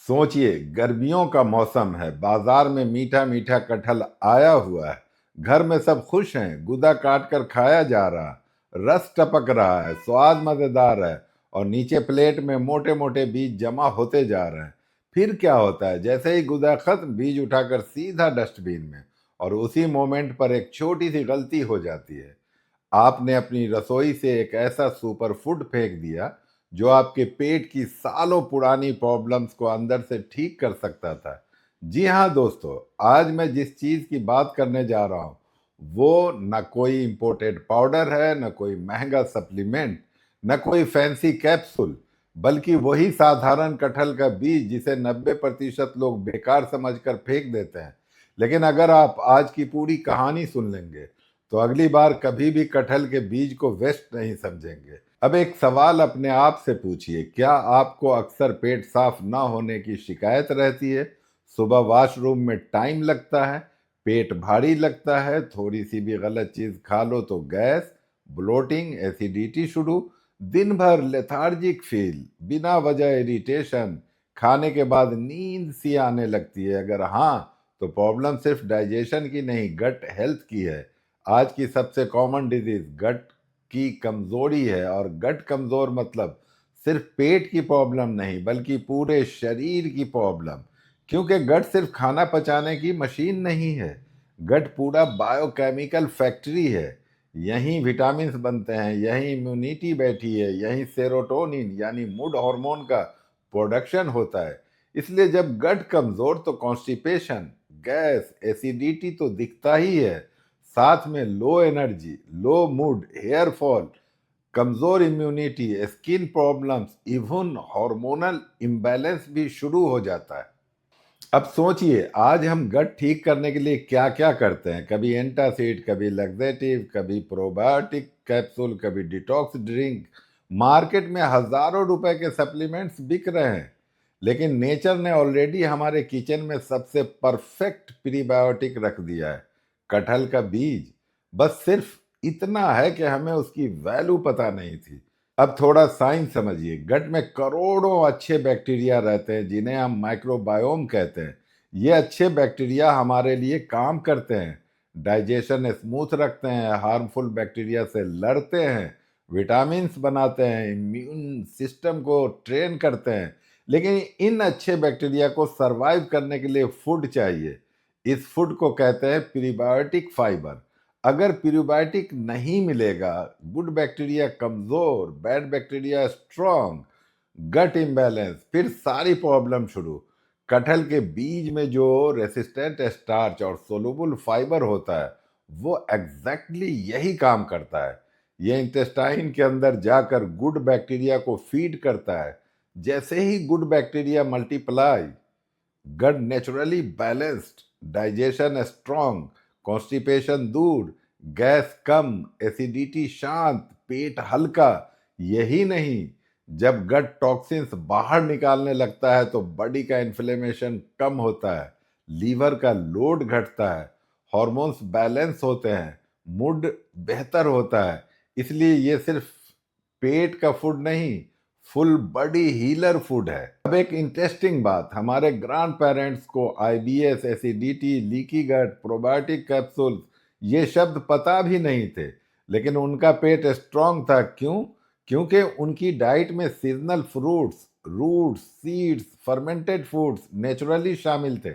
सोचिए, गर्मियों का मौसम है, बाजार में मीठा मीठा कटहल आया हुआ है। घर में सब खुश हैं, गुदा काट कर खाया जा रहा, रस टपक रहा है, स्वाद मजेदार है। और नीचे प्लेट में मोटे मोटे बीज जमा होते जा रहे हैं। फिर क्या होता है, जैसे ही गुदा खत्म, बीज उठाकर सीधा डस्टबिन में। और उसी मोमेंट पर एक छोटी सी गलती हो जाती है। आपने अपनी रसोई से एक ऐसा सुपर फूड फेंक दिया जो आपके पेट की सालों पुरानी प्रॉब्लम्स को अंदर से ठीक कर सकता था। जी हाँ दोस्तों, आज मैं जिस चीज़ की बात करने जा रहा हूँ वो न कोई इंपोर्टेड पाउडर है, न कोई महंगा सप्लीमेंट, न कोई फैंसी कैप्सूल, बल्कि वही साधारण कटहल का बीज जिसे 90% लोग बेकार समझकर फेंक देते हैं। लेकिन अगर आप आज की पूरी कहानी सुन लेंगे तो अगली बार कभी भी कटहल के बीज को वेस्ट नहीं समझेंगे। अब एक सवाल अपने आप से पूछिए, क्या आपको अक्सर पेट साफ ना होने की शिकायत रहती है? सुबह वॉशरूम में टाइम लगता है, पेट भारी लगता है, थोड़ी सी भी गलत चीज खा लो तो गैस, ब्लोटिंग, एसिडिटी शुरू, दिन भर लेथार्जिक फील, बिना वजह इरिटेशन, खाने के बाद नींद सी आने लगती है? अगर हाँ, तो प्रॉब्लम सिर्फ डाइजेशन की नहीं, गट हेल्थ की है। आज की सबसे कॉमन डिजीज गट की कमजोरी है। और गट कमजोर मतलब सिर्फ पेट की प्रॉब्लम नहीं, बल्कि पूरे शरीर की प्रॉब्लम। क्योंकि गट सिर्फ खाना पचाने की मशीन नहीं है, गट पूरा बायोकेमिकल फैक्ट्री है। यहीं विटामिन्स बनते हैं, यहीं इम्यूनिटी बैठी है, यहीं सेरोटोनिन यानी मूड हार्मोन का प्रोडक्शन होता है। इसलिए जब गट कमजोर तो कॉन्स्टिपेशन, गैस, एसिडिटी तो दिखता ही है। साथ में लो एनर्जी, लो मूड, हेयर फॉल, कमजोर immunity, skin problems, even hormonal imbalance भी शुरू हो जाता है। अब सोचिए, आज हम गट ठीक करने के लिए क्या क्या करते हैं। कभी एंटासिड, कभी लग्जेटिव, कभी प्रोबायोटिक कैप्सूल, कभी डिटॉक्स ड्रिंक। मार्केट में हजारों रुपए के सप्लीमेंट्स बिक रहे हैं। लेकिन नेचर ने ऑलरेडी हमारे किचन में सबसे परफेक्ट प्रीबायोटिक रख दिया है, कटहल का बीज। बस सिर्फ इतना है कि हमें उसकी वैल्यू पता नहीं थी। अब थोड़ा साइंस समझिए। गट में करोड़ों अच्छे बैक्टीरिया रहते हैं जिन्हें हम माइक्रोबायोम कहते हैं। ये अच्छे बैक्टीरिया हमारे लिए काम करते हैं, डाइजेशन स्मूथ रखते हैं, हार्मफुल बैक्टीरिया से लड़ते हैं, विटामिन्स बनाते हैं, इम्यून सिस्टम को ट्रेन करते हैं। लेकिन इन अच्छे बैक्टीरिया को सरवाइव करने के लिए फूड चाहिए। इस फूड को कहते हैं प्रीबायोटिक फाइबर। अगर प्रीबायोटिक नहीं मिलेगा, गुड बैक्टीरिया कमजोर, बैड बैक्टीरिया स्ट्रांग, गट इम्बैलेंस, फिर सारी प्रॉब्लम शुरू। कटहल के बीज में जो रेसिस्टेंट स्टार्च और सोलुबल फाइबर होता है वो एग्जैक्टली यही काम करता है। ये इंटेस्टाइन के अंदर जाकर गुड बैक्टीरिया को फीड करता है। जैसे ही good bacteria multiply, gut naturally balanced, digestion strong, constipation दूर, गैस कम, एसिडिटी शांत, पेट हल्का। यही नहीं, जब गट टॉक्सिन्स बाहर निकालने लगता है तो बॉडी का इन्फ्लेमेशन कम होता है, लीवर का लोड घटता है, हॉर्मोन्स बैलेंस होते हैं, मूड बेहतर होता है। इसलिए ये सिर्फ पेट का फूड नहीं, फुल बॉडी हीलर फूड है। अब एक इंटरेस्टिंग बात, हमारे ग्रैंड पेरेंट्स को IBS, acidity, leaky gut, probiotic capsule ये शब्द पता भी नहीं थे। लेकिन उनका पेट स्ट्रांग था। क्यों? क्योंकि उनकी डाइट में seasonal fruits, roots, seeds, fermented foods naturally शामिल थे।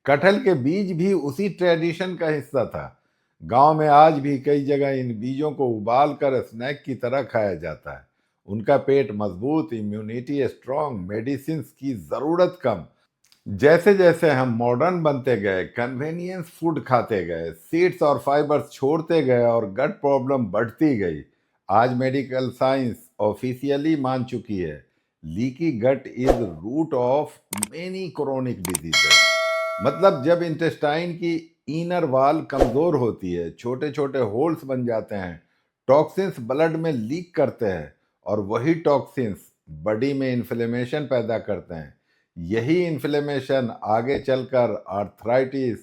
कटहल के बीज भी उसी ट्रेडिशन का हिस्सा था। गांव में आज भी कई जगह इन बीजों को उबाल कर स्नैक की तरह खाया जाता है। उनका पेट मजबूत, इम्यूनिटी स्ट्रांग, मेडिसिन की जरूरत कम। जैसे जैसे हम मॉडर्न बनते गए, कन्वेनियंस फूड खाते गए, सीड्स और फाइबर्स छोड़ते गए और गट प्रॉब्लम बढ़ती गई। आज मेडिकल साइंस ऑफिशियली मान चुकी है, leaky gut is root of many chronic diseases. मतलब जब इंटेस्टाइन की इनर वॉल कमजोर होती है, छोटे छोटे होल्स बन जाते हैं, टॉक्सिन्स ब्लड में लीक करते हैं, और वही टॉक्सिन्स बॉडी में इन्फ्लेमेशन पैदा करते हैं। यही इन्फ्लेमेशन आगे चलकर arthritis,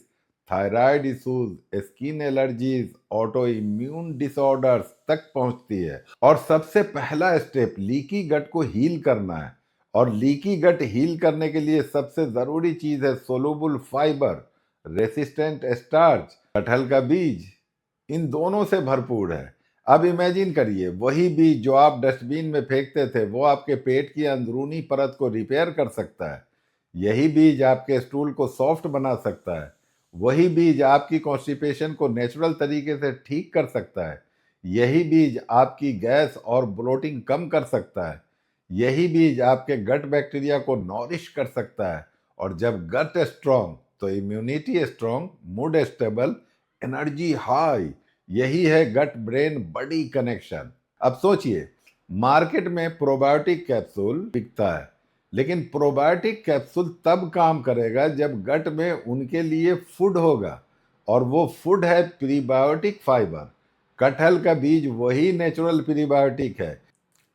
thyroid issues, skin allergies, auto immune disorders तक पहुंचती है। और सबसे पहला स्टेप लीकी गट को हील करना है। और लीकी गट हील करने के लिए सबसे जरूरी चीज है सोलुबल फाइबर, रेसिस्टेंट स्टार्च, कटहल का बीज, इन दोनों से भरपूर है। अब इमेजिन करिए, वही बीज जो आप डस्टबिन में फेंकते थे वो आपके पेट की अंदरूनी परत को रिपेयर कर सकता है। यही बीज आपके स्टूल को सॉफ्ट बना सकता है। वही बीज आपकी कॉन्स्टिपेशन को नेचुरल तरीके से ठीक कर सकता है। यही बीज आपकी गैस और ब्लोटिंग कम कर सकता है। यही बीज आपके गट बैक्टीरिया को नॉरिश कर सकता है। और जब गट स्ट्रांग तो immunity strong, mood stable, energy high. यही है गट ब्रेन बड़ी कनेक्शन। अब सोचिए, मार्केट में प्रोबायोटिक कैप्सूल बिकता है, लेकिन प्रोबायोटिक कैप्सूल तब काम करेगा जब गट में उनके लिए फूड होगा, और वो फूड है प्रीबायोटिक फाइबर। कटहल का बीज वही नेचुरल प्रीबायोटिक है।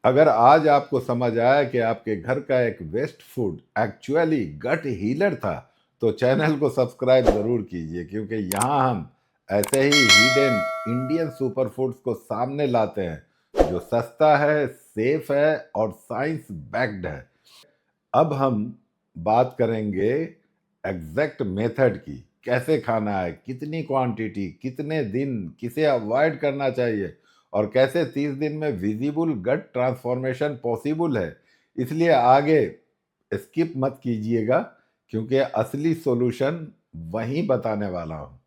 अगर आज आपको समझ आया कि आपके घर का एक वेस्ट फूड एक्चुअली गट हीलर था, तो चैनल को सब्सक्राइब जरूर कीजिए, क्योंकि यहाँ हम ऐसे ही हिडन इंडियन सुपर फूड्स को सामने लाते हैं जो सस्ता है, सेफ है और साइंस बैक्ड है। अब हम बात करेंगे एग्जैक्ट मेथड की, कैसे खाना है, कितनी क्वांटिटी, कितने दिन, किसे अवॉइड करना चाहिए, और कैसे 30 दिन में विजिबल गट ट्रांसफॉर्मेशन पॉसिबल है। इसलिए आगे स्किप मत कीजिएगा, क्योंकि असली सॉल्यूशन वहीं बताने वाला हूँ।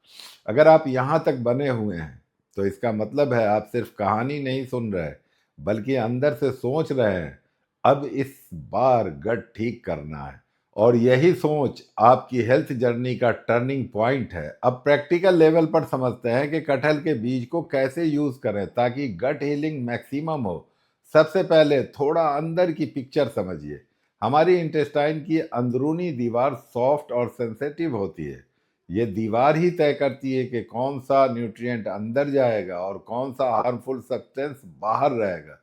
अगर आप यहाँ तक बने हुए हैं तो इसका मतलब है आप सिर्फ कहानी नहीं सुन रहे, बल्कि अंदर से सोच रहे हैं अब इस बार गट ठीक करना है। और यही सोच आपकी हेल्थ जर्नी का टर्निंग पॉइंट है। अब प्रैक्टिकल लेवल पर समझते हैं कि कटहल के बीज को कैसे यूज करें ताकि गट हीलिंग मैक्सिमम हो। सबसे पहले थोड़ा अंदर की पिक्चर समझिए। हमारी इंटेस्टाइन की अंदरूनी दीवार सॉफ्ट और सेंसिटिव होती है। ये दीवार ही तय करती है कि कौन सा न्यूट्रिएंट अंदर जाएगा और कौन सा हार्मफुल सब्सटेंस बाहर रहेगा।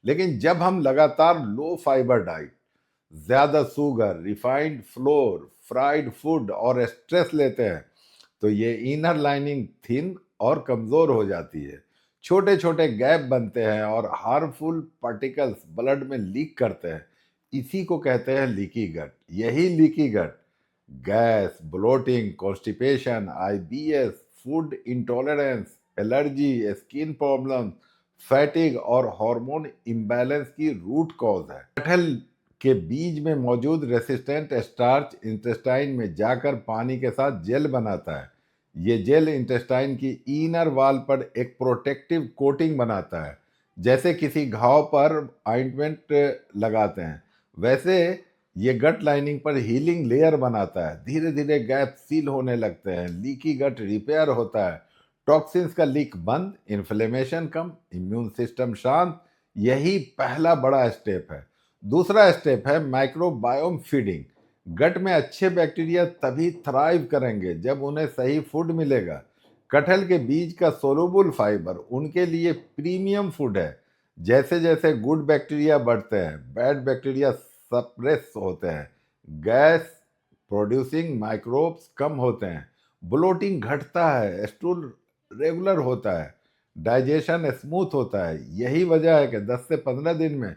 लेकिन जब हम लगातार लो फाइबर डाइट, ज्यादा sugar, refined floor, fried food और स्ट्रेस लेते हैं, तो ये इनर लाइनिंग थिन और कमजोर हो जाती है। छोटे छोटे गैप बनते हैं और हार्मफुल पार्टिकल्स ब्लड में लीक करते हैं। इसी को कहते हैं लीकी गट। यही leaky gut gas, bloating, constipation, IBS, food intolerance, allergy, skin problem, fatigue और हार्मोन इम्बैलेंस की रूट कॉज है। कटहल के बीज में मौजूद रेसिस्टेंट स्टार्च इंटेस्टाइन में जाकर पानी के साथ जेल बनाता है। ये जेल इंटेस्टाइन की इनर वॉल पर एक प्रोटेक्टिव कोटिंग बनाता है। जैसे किसी घाव पर ऑइंटमेंट लगाते हैं, वैसे ये गट लाइनिंग पर हीलिंग लेयर बनाता है। धीरे धीरे गैप सील होने लगते हैं, लीकी गट रिपेयर होता है, टॉक्सिन्स का लीक बंद, इन्फ्लेमेशन कम, इम्यून सिस्टम शांत। यही पहला बड़ा स्टेप है। दूसरा स्टेप है माइक्रोबायोम फीडिंग। गट में अच्छे बैक्टीरिया तभी थ्राइव करेंगे जब उन्हें सही फूड मिलेगा। कटहल के बीज का सोलुबल फाइबर उनके लिए प्रीमियम फूड है। जैसे जैसे गुड बैक्टीरिया बढ़ते हैं, बैड बैक्टीरिया सप्रेस होते हैं, गैस प्रोड्यूसिंग माइक्रोब्स कम होते हैं, ब्लोटिंग घटता है, स्टूल रेगुलर होता है, डाइजेशन स्मूथ होता है। यही वजह है कि 10 से 15 दिन में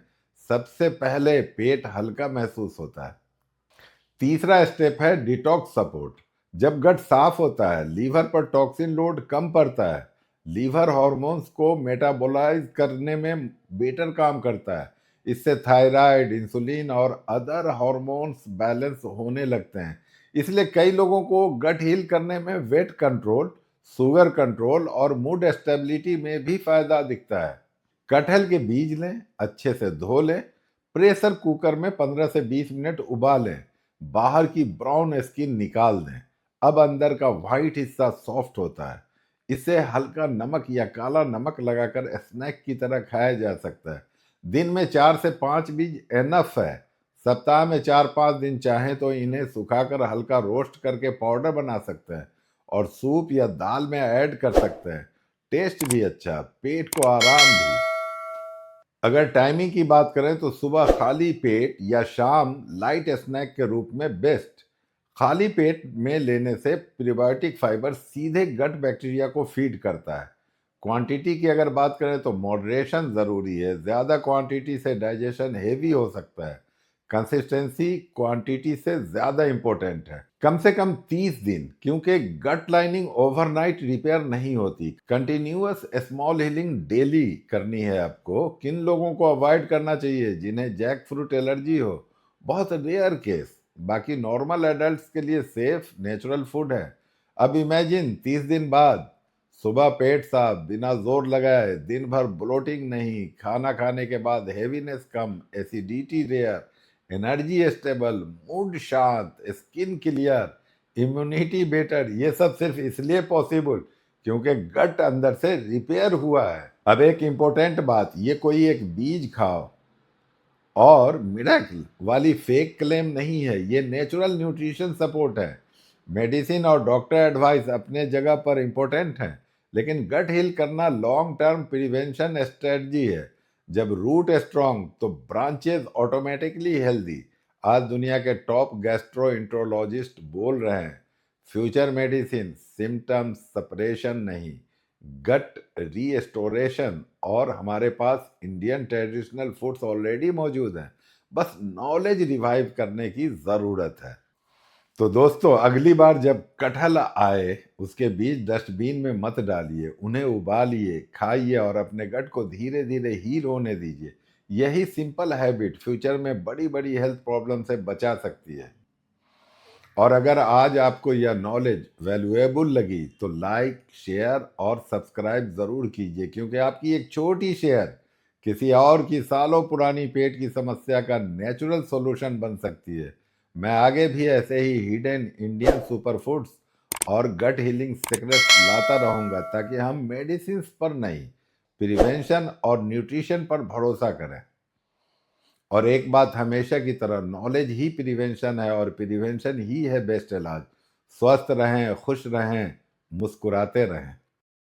सबसे पहले पेट हल्का महसूस होता है। तीसरा स्टेप है डिटॉक्स सपोर्ट। जब गट साफ होता है, लीवर पर टॉक्सिन लोड कम पड़ता है, लीवर हार्मोन्स को मेटाबोलाइज करने में बेटर काम करता है। इससे थायराइड, इंसुलिन और अदर हार्मोन्स बैलेंस होने लगते हैं। इसलिए कई लोगों को गट हील करने में वेट कंट्रोल, शुगर कंट्रोल और मूड स्टेबिलिटी में भी फायदा दिखता है। कटहल के बीज लें, अच्छे से धो लें, प्रेशर कुकर में 15 से 20 मिनट उबालें, बाहर की ब्राउन स्किन निकाल दें। अब अंदर का व्हाइट हिस्सा सॉफ्ट होता है। इसे हल्का नमक या काला नमक लगाकर स्नैक की तरह खाया जा सकता है। दिन में 4 से 5 बीज एनफ है। सप्ताह में 4-5 दिन चाहें तो इन्हें सुखाकर हल्का रोस्ट करके पाउडर बना सकते हैं और सूप या दाल में ऐड कर सकते हैं। टेस्ट भी अच्छा, पेट को आराम भी। अगर टाइमिंग की बात करें तो सुबह खाली पेट या शाम लाइट स्नैक के रूप में बेस्ट। खाली पेट में लेने से प्रीबायोटिक फाइबर सीधे गट बैक्टीरिया को फीड करता है। क्वांटिटी की अगर बात करें तो मॉडरेशन ज़रूरी है। ज़्यादा क्वांटिटी से डाइजेशन हेवी हो सकता है। कंसिस्टेंसी क्वांटिटी से ज्यादा इंपॉर्टेंट है। कम से कम 30 दिन, क्योंकि गट लाइनिंग ओवरनाइट रिपेयर नहीं होती। कंटिन्यूअस स्मॉल हीलिंग डेली करनी है आपको। किन लोगों को अवॉइड करना चाहिए? जिन्हें जैक फ्रूट एलर्जी हो, बहुत रेयर केस। बाकी नॉर्मल एडल्ट्स के लिए सेफ नेचुरल फूड है। अब इमेजिन 30 दिन बाद सुबह पेट साफ, बिना जोर लगाए, दिन भर ब्लोटिंग नहीं, खाना खाने के बाद हेवीनेस कम, acidity rare, energy stable, mood शांत, स्किन क्लियर, इम्यूनिटी बेटर। ये सब सिर्फ इसलिए पॉसिबल क्योंकि गट अंदर से रिपेयर हुआ है। अब एक इंपॉर्टेंट बात, ये कोई एक बीज खाओ और मिरेकल वाली फेक क्लेम नहीं है। ये नेचुरल न्यूट्रिशन सपोर्ट है। मेडिसिन और डॉक्टर एडवाइस अपने जगह पर इंपॉर्टेंट है, लेकिन गट हील करना लॉन्ग टर्म प्रिवेंशन स्ट्रेटजी है। जब रूट स्ट्रांग तो ब्रांचेस ऑटोमेटिकली हेल्दी। आज दुनिया के टॉप गैस्ट्रोइंट्रोलॉजिस्ट बोल रहे हैं, फ्यूचर मेडिसिन सिम्टम्स सपरेशन नहीं, गट रीस्टोरेशन। और हमारे पास इंडियन ट्रेडिशनल फूड्स ऑलरेडी मौजूद हैं, बस नॉलेज रिवाइव करने की ज़रूरत है। तो दोस्तों, अगली बार जब कटहल आए, उसके बीज डस्टबिन में मत डालिए, उन्हें उबालिए, खाइए और अपने गट को धीरे धीरे हील होने दीजिए। यही सिंपल हैबिट फ्यूचर में बड़ी बड़ी हेल्थ प्रॉब्लम से बचा सकती है। और अगर आज आपको यह नॉलेज वैल्यूएबल लगी तो लाइक, शेयर और सब्सक्राइब ज़रूर कीजिए, क्योंकि आपकी एक छोटी शेयर किसी और की सालों पुरानी पेट की समस्या का नेचुरल सॉल्यूशन बन सकती है। मैं आगे भी ऐसे ही हिडन इंडियन सुपर फूड्स और गट हीलिंग सीक्रेट्स लाता रहूँगा, ताकि हम मेडिसिन पर नहीं, प्रिवेंशन और न्यूट्रिशन पर भरोसा करें। और एक बात हमेशा की तरह, नॉलेज ही प्रिवेंशन है और प्रिवेंशन ही है बेस्ट इलाज। स्वस्थ रहें, खुश रहें, मुस्कुराते रहें।